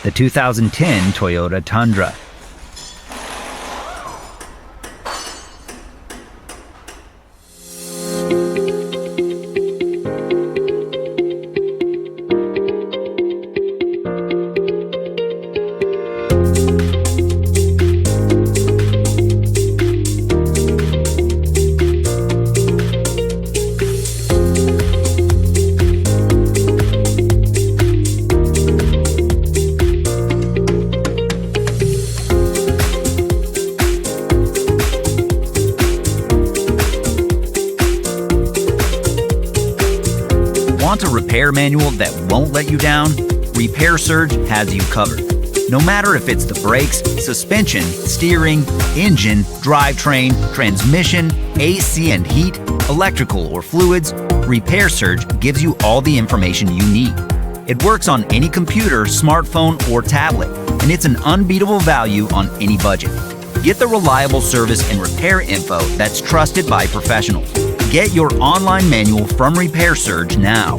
the 2010 Toyota Tundra. Want a repair manual that won't let you down? Repair Surge has you covered. No matter if it's the brakes, suspension, steering, engine, drivetrain, transmission, AC and heat, electrical or fluids, Repair Surge gives you all the information you need. It works on any computer, smartphone, or tablet, and it's an unbeatable value on any budget. Get the reliable service and repair info that's trusted by professionals. Get your online manual from Repair Surge now.